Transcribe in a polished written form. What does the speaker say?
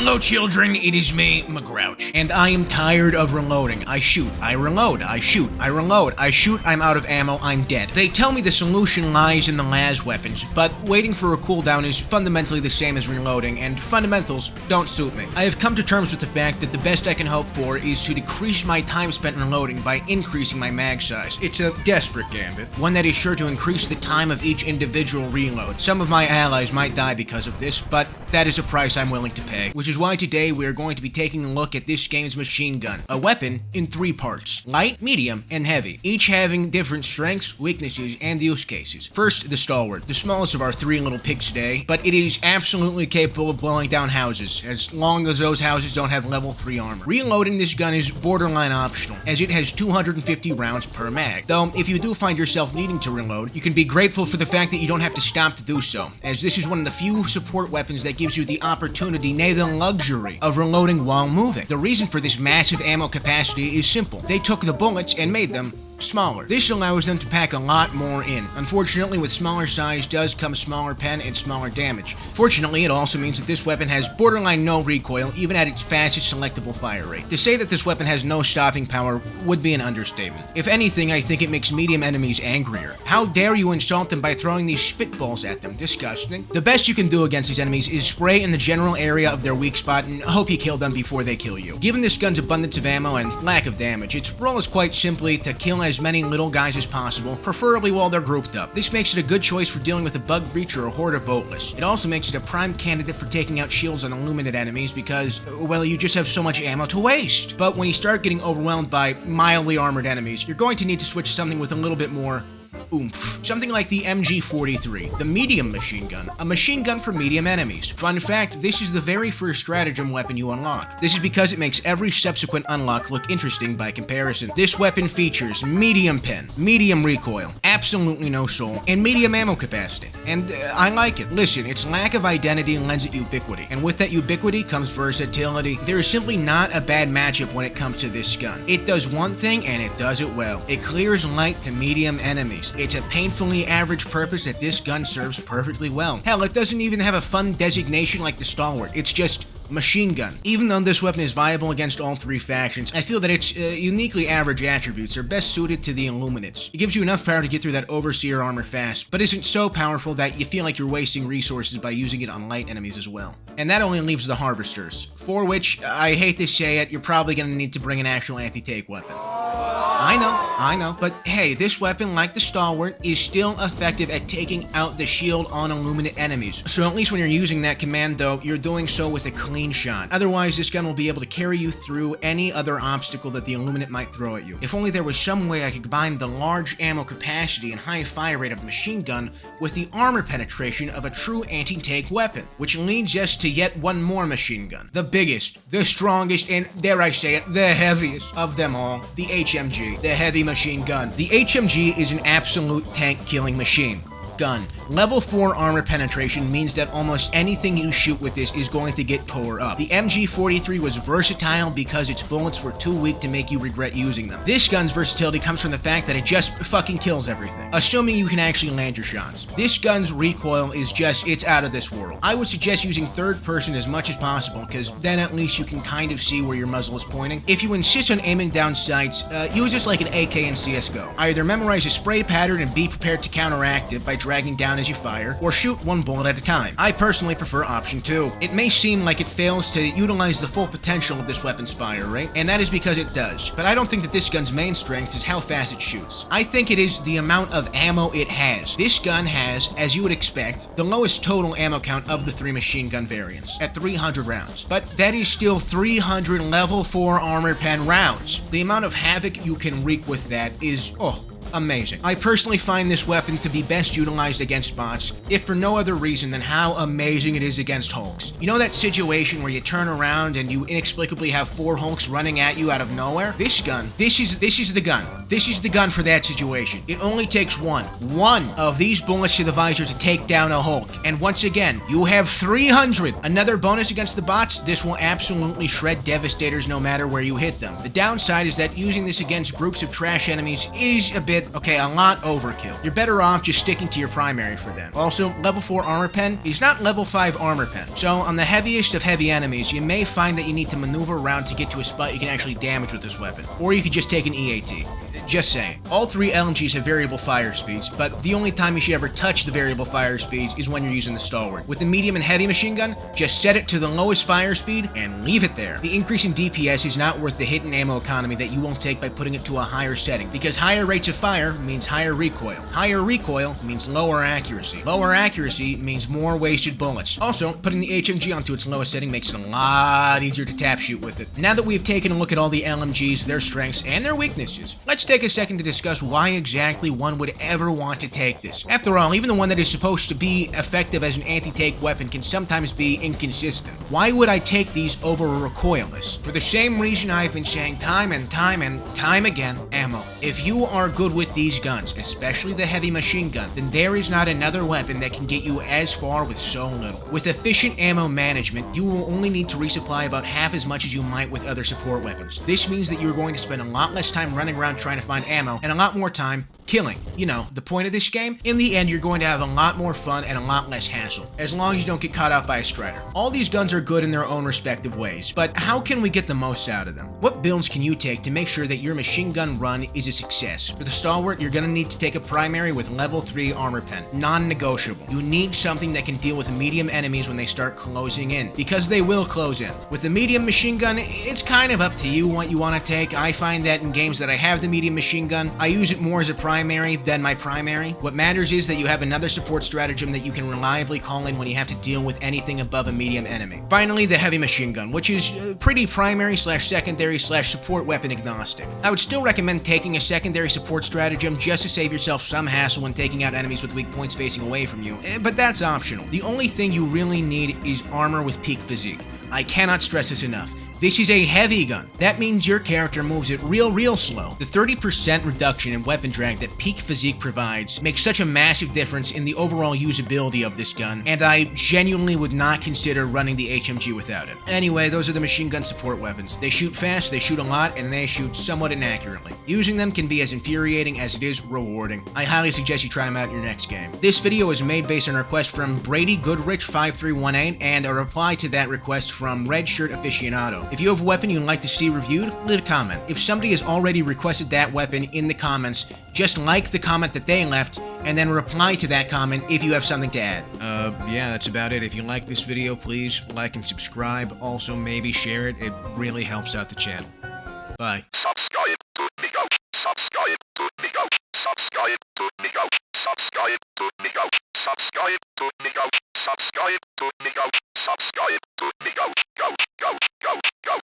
Hello children, it is me, McGrouch, and I am tired of reloading. I shoot, I reload, I shoot, I reload, I shoot, I'm out of ammo, I'm dead. They tell me the solution lies in the las weapons, but waiting for a cooldown is fundamentally the same as reloading, and fundamentals don't suit me. I have come to terms with the fact that the best I can hope for is to decrease my time spent reloading by increasing my mag size. It's a desperate gambit, one that is sure to increase the time of each individual reload. Some of my allies might die because of this, but that is a price I'm willing to pay, which is why today we are going to be taking a look at this game's machine gun, a weapon in 3 parts: light, medium, and heavy, each having different strengths, weaknesses, and use cases. First, the stalwart, the smallest of our 3 little pigs today, but it is absolutely capable of blowing down houses, as long as those houses don't have level 3 armor. Reloading this gun is borderline optional, as it has 250 rounds per mag, though if you do find yourself needing to reload, you can be grateful for the fact that you don't have to stop to do so, as this is one of the few support weapons that gives you the opportunity, nay the luxury, of reloading while moving. The reason for this massive ammo capacity is simple. They took the bullets and made them smaller. This allows them to pack a lot more in. Unfortunately, with smaller size does come smaller pen and smaller damage. Fortunately, it also means that this weapon has borderline no recoil, even at its fastest selectable fire rate. To say that this weapon has no stopping power would be an understatement. If anything, I think it makes medium enemies angrier. How dare you insult them by throwing these spitballs at them? Disgusting. The best you can do against these enemies is spray in the general area of their weak spot and hope you kill them before they kill you. Given this gun's abundance of ammo and lack of damage, its role is quite simply to kill as many little guys as possible, preferably while they're grouped up. This makes it a good choice for dealing with a bug breach or a horde of voteless. It also makes it a prime candidate for taking out shields on illuminate enemies because, well, you just have so much ammo to waste. But when you start getting overwhelmed by mildly armored enemies, you're going to need to switch to something with a little bit more oomph. Something like the MG43, the medium machine gun, a machine gun for medium enemies. Fun fact, this is the very first stratagem weapon you unlock. This is because it makes every subsequent unlock look interesting by comparison. This weapon features medium pen, medium recoil, absolutely no soul, and medium ammo capacity. And I like it. Listen, its lack of identity lends it ubiquity, and with that ubiquity comes versatility. There is simply not a bad matchup when it comes to this gun. It does one thing, and it does it well. It clears light to medium enemies. It's a painfully average purpose that this gun serves perfectly well. Hell, it doesn't even have a fun designation like the stalwart. It's just machine gun. Even though this weapon is viable against all 3 factions, I feel that its uniquely average attributes are best suited to the illuminates. It gives you enough power to get through that overseer armor fast, but isn't so powerful that you feel like you're wasting resources by using it on light enemies as well. And that only leaves the harvesters, for which, I hate to say it, you're probably going to need to bring an actual anti-tank weapon. I know, but hey, this weapon, like the stalwart, is still effective at taking out the shield on illuminate enemies. So at least when you're using that command, though, you're doing so with a clean shot. Otherwise, this gun will be able to carry you through any other obstacle that the illuminate might throw at you. If only there was some way I could combine the large ammo capacity and high fire rate of the machine gun with the armor penetration of a true anti-tank weapon, which leads us to yet one more machine gun. The biggest, the strongest, and dare I say it, the heaviest of them all, the HMG. The heavy machine gun. The HMG is an absolute tank-killing machine gun. Level 4 armor penetration means that almost anything you shoot with this is going to get tore up. The MG43 was versatile because its bullets were too weak to make you regret using them. This gun's versatility comes from the fact that it just fucking kills everything, assuming you can actually land your shots. This gun's recoil is just, it's out of this world. I would suggest using third person as much as possible, because then at least you can kind of see where your muzzle is pointing. If you insist on aiming down sights, use this like an AK in CSGO. Either memorize a spray pattern and be prepared to counteract it by dragging down as you fire, or shoot one bullet at a time. I personally prefer option 2. It may seem like it fails to utilize the full potential of this weapon's fire rate, and that is because it does, but I don't think that this gun's main strength is how fast it shoots. I think it is the amount of ammo it has. This gun has, as you would expect, the lowest total ammo count of the 3 machine gun variants, at 300 rounds, but that is still 300 level 4 armor pen rounds. The amount of havoc you can wreak with that is, amazing. I personally find this weapon to be best utilized against bots, if for no other reason than how amazing it is against Hulks. You know that situation where you turn around and you inexplicably have 4 Hulks running at you out of nowhere? This gun, this is the gun. This is the gun for that situation. It only takes one of these bullets to the visor to take down a Hulk. And once again, you have 300. Another bonus against the bots, this will absolutely shred Devastators no matter where you hit them. The downside is that using this against groups of trash enemies is a bit bit, okay, a lot overkill. You're better off just sticking to your primary for them. Also, level 4 armor pen is not level 5 armor pen. So on the heaviest of heavy enemies, you may find that you need to maneuver around to get to a spot you can actually damage with this weapon. Or you could just take an EAT. Just saying. All 3 LMGs have variable fire speeds, but the only time you should ever touch the variable fire speeds is when you're using the stalwart. With the medium and heavy machine gun, just set it to the lowest fire speed and leave it there. The increase in DPS is not worth the hit and ammo economy that you won't take by putting it to a higher setting, because higher rates of fire means higher recoil. Higher recoil means lower accuracy. Lower accuracy means more wasted bullets. Also, putting the HMG onto its lowest setting makes it a lot easier to tap shoot with it. Now that we've taken a look at all the LMGs, their strengths, and their weaknesses, let's take a second to discuss why exactly one would ever want to take this. After all, even the one that is supposed to be effective as an anti-tank weapon can sometimes be inconsistent. Why would I take these over a recoilless? For the same reason I've been saying time and time again, ammo. If you are good with these guns, especially the heavy machine gun, then there is not another weapon that can get you as far with so little. With efficient ammo management, you will only need to resupply about half as much as you might with other support weapons. This means that you're going to spend a lot less time running around trying to find ammo and a lot more time killing. You know, the point of this game? In the end, you're going to have a lot more fun and a lot less hassle, as long as you don't get caught out by a strider. All these guns are good in their own respective ways, but how can we get the most out of them? What builds can you take to make sure that your machine gun run is a success? For the stalwart, you're gonna need to take a primary with level 3 armor pen. Non-negotiable. You need something that can deal with medium enemies when they start closing in, because they will close in. With the medium machine gun, it's kind of up to you what you want to take. I find that in games that I have the medium machine gun, I use it more as a primary than my primary. What matters is that you have another support stratagem that you can reliably call in when you have to deal with anything above a medium enemy. Finally, the heavy machine gun, which is pretty primary slash secondary slash support weapon agnostic. I would still recommend taking a secondary support stratagem just to save yourself some hassle when taking out enemies with weak points facing away from you, but that's optional. The only thing you really need is armor with peak physique. I cannot stress this enough. This is a heavy gun. That means your character moves it real slow. The 30% reduction in weapon drag that peak physique provides makes such a massive difference in the overall usability of this gun, and I genuinely would not consider running the HMG without it. Anyway, those are the machine gun support weapons. They shoot fast, they shoot a lot, and they shoot somewhat inaccurately. Using them can be as infuriating as it is rewarding. I highly suggest you try them out in your next game. This video was made based on a request from Brady Goodrich 5318 and a reply to that request from Red Shirt Aficionado. If you have a weapon you'd like to see reviewed, leave a comment. If somebody has already requested that weapon in the comments, just like the comment that they left, and then reply to that comment if you have something to add. Yeah, that's about it. If you like this video, please like and subscribe. Also, maybe share it. It really helps out the channel. Bye. Subscribe to me, subscribe to me, subscribe to me, subscribe to me, subscribe to me, subscribe to me, subscribe to me,